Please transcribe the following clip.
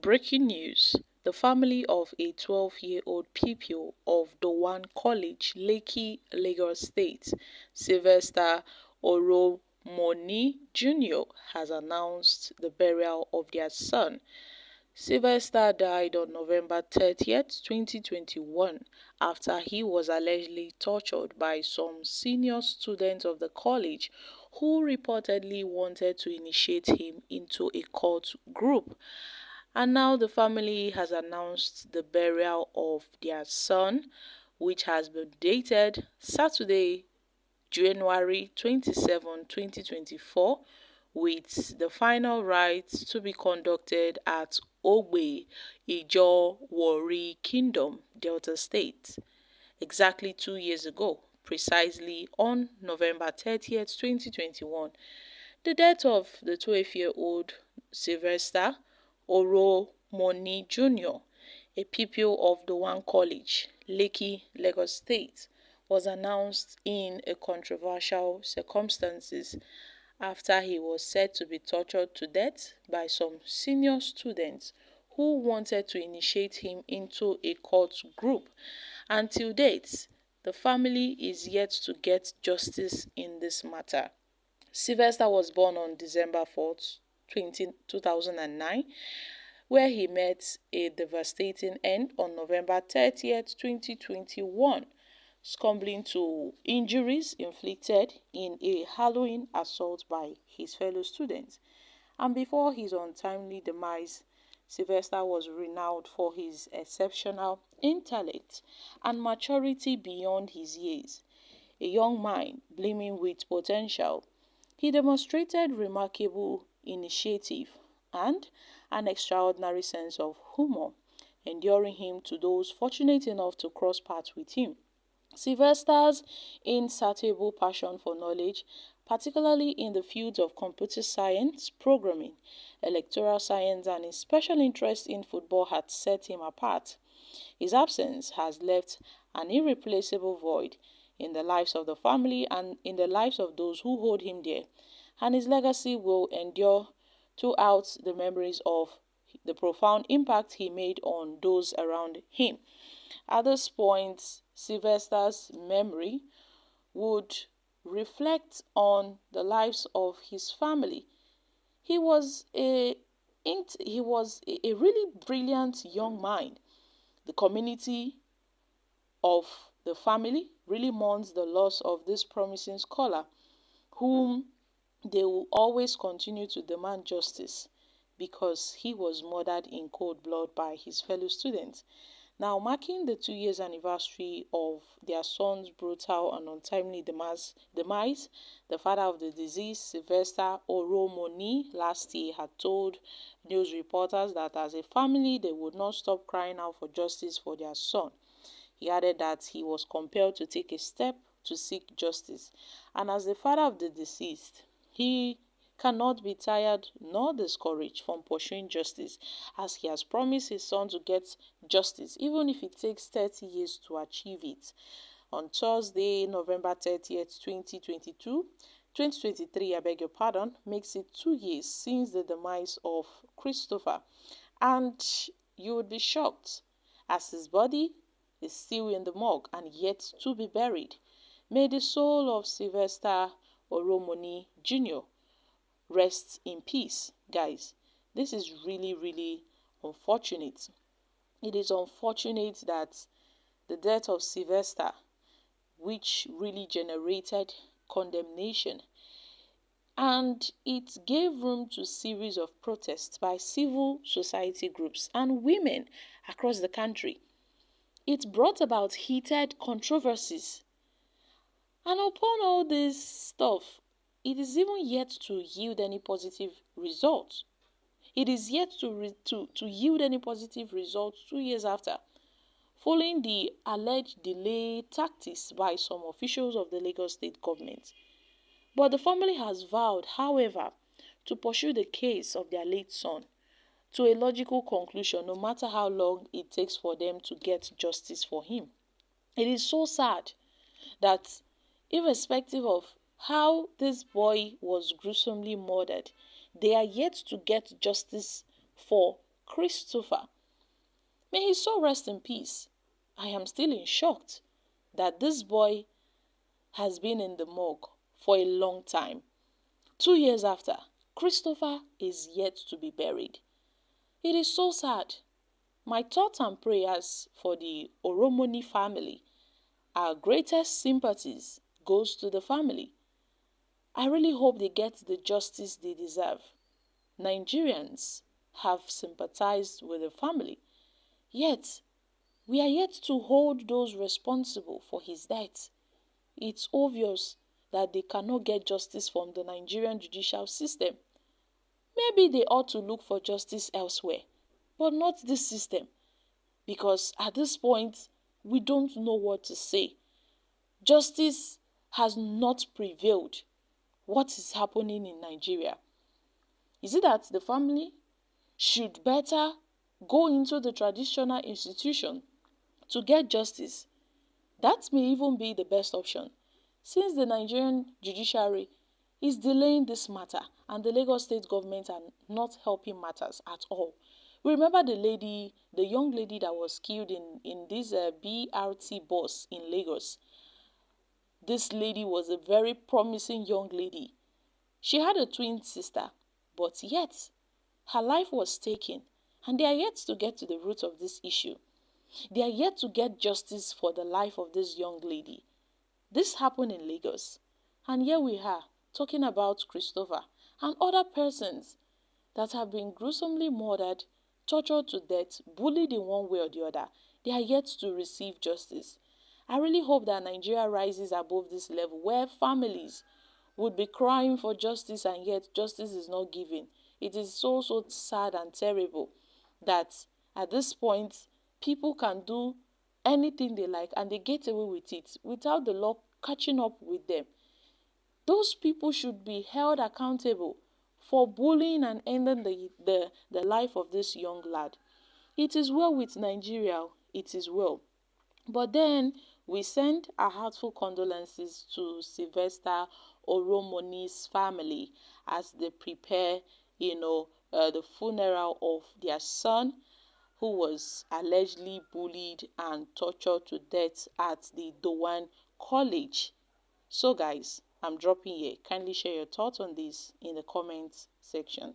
Breaking news: the family of a 12-year-old pupil of Dowen College, Lekki, Lagos State, Sylvester Oromoni Jr., has announced the burial of their son. Sylvester died on November 30th, 2021, after he was allegedly tortured by some senior students of the college who reportedly wanted to initiate him into a cult group. And now the family has announced the burial of their son, which has been dated Saturday, January 27, 2024, with the final rites to be conducted at Ogbe, Ijo Warri Kingdom, Delta State. Exactly 2 years ago, precisely on November 30th, 2021, the death of the 12-year-old Sylvester Oromoni Jr., a pupil of Dowen College, Lekki, Lagos State, was announced in a controversial circumstances after he was said to be tortured to death by some senior students who wanted to initiate him into a cult group. Until date, the family is yet to get justice in this matter. Sylvester was born on December 4th, 2009, where he met a devastating end on November 30th, 2021, succumbing to injuries inflicted in a Halloween assault by his fellow students. And before his untimely demise, Sylvester was renowned for his exceptional intellect and maturity beyond his years. A young mind brimming with potential, he demonstrated remarkable initiative and an extraordinary sense of humor, endearing him to those fortunate enough to cross paths with him. Sylvester's insatiable passion for knowledge, particularly in the fields of computer science, programming, electoral science, and his special interest in football had set him apart. His absence has left an irreplaceable void in the lives of the family and in the lives of those who hold him dear, and his legacy will endure throughout the memories of the profound impact he made on those around him. At this point, Sylvester's memory would reflect on the lives of his family. He was a really brilliant young mind. The community of the family really mourns the loss of this promising scholar, whom they will always continue to demand justice because he was murdered in cold blood by his fellow students. Now, marking the 2 years anniversary of their son's brutal and untimely demise, the father of the deceased, Sylvester Oromoni, last year had told news reporters that as a family they would not stop crying out for justice for their son. He added that he was compelled to take a step to seek justice, and as the father of the deceased, he cannot be tired nor discouraged from pursuing justice, as he has promised his son to get justice, even if it takes 30 years to achieve it. On Thursday, November 30th, 2023, I beg your pardon, makes it 2 years since the demise of Christopher, and you would be shocked as his body is still in the morgue and yet to be buried. May the soul of Sylvester Oromoni Jr. rest in peace, guys. This is really, really unfortunate. It is unfortunate that the death of Sylvester, which really generated condemnation, and it gave room to a series of protests by civil society groups and women across the country. It brought about heated controversies. And upon all this stuff, it is even yet to yield any positive results. It is yet to yield any positive results 2 years after, following the alleged delay tactics by some officials of the Lagos State government. But the family has vowed, however, to pursue the case of their late son to a logical conclusion, no matter how long it takes for them to get justice for him. It is so sad that irrespective of how this boy was gruesomely murdered, they are yet to get justice for Christopher. May his soul rest in peace. I am still in shock that this boy has been in the morgue for a long time. 2 years after, Christopher is yet to be buried. It is so sad. My thoughts and prayers for the Oromoni family, our greatest sympathies goes to the family. I really hope they get the justice they deserve. Nigerians have sympathized with the family, yet we are yet to hold those responsible for his death. It's obvious that they cannot get justice from the Nigerian judicial system. Maybe they ought to look for justice elsewhere, but not this system, because at this point, we don't know what to say. Justice has not prevailed. What is happening in Nigeria? Is it that the family should better go into the traditional institution to get justice? That may even be the best option, since the Nigerian judiciary is delaying this matter and the Lagos state government are not helping matters at all. Remember the young lady that was killed in this BRT bus in Lagos. This lady was a very promising young lady. She had a twin sister, but yet her life was taken, and they are yet to get to the root of this issue. They are yet to get justice for the life of this young lady. This happened in Lagos, and here we are talking about Christopher and other persons that have been gruesomely murdered, tortured to death, bullied in one way or the other. They are yet to receive justice. I really hope that Nigeria rises above this level where families would be crying for justice and yet justice is not given. It is so sad and terrible that at this point people can do anything they like and they get away with it without the law catching up with them. Those people should be held accountable for bullying and ending the life of this young lad. It is well with Nigeria, it is well. But then we send our heartfelt condolences to Sylvester Oromoni's family as they prepare, the funeral of their son who was allegedly bullied and tortured to death at the Dowen college. So guys, I'm dropping here. Kindly share your thoughts on this in the comments section.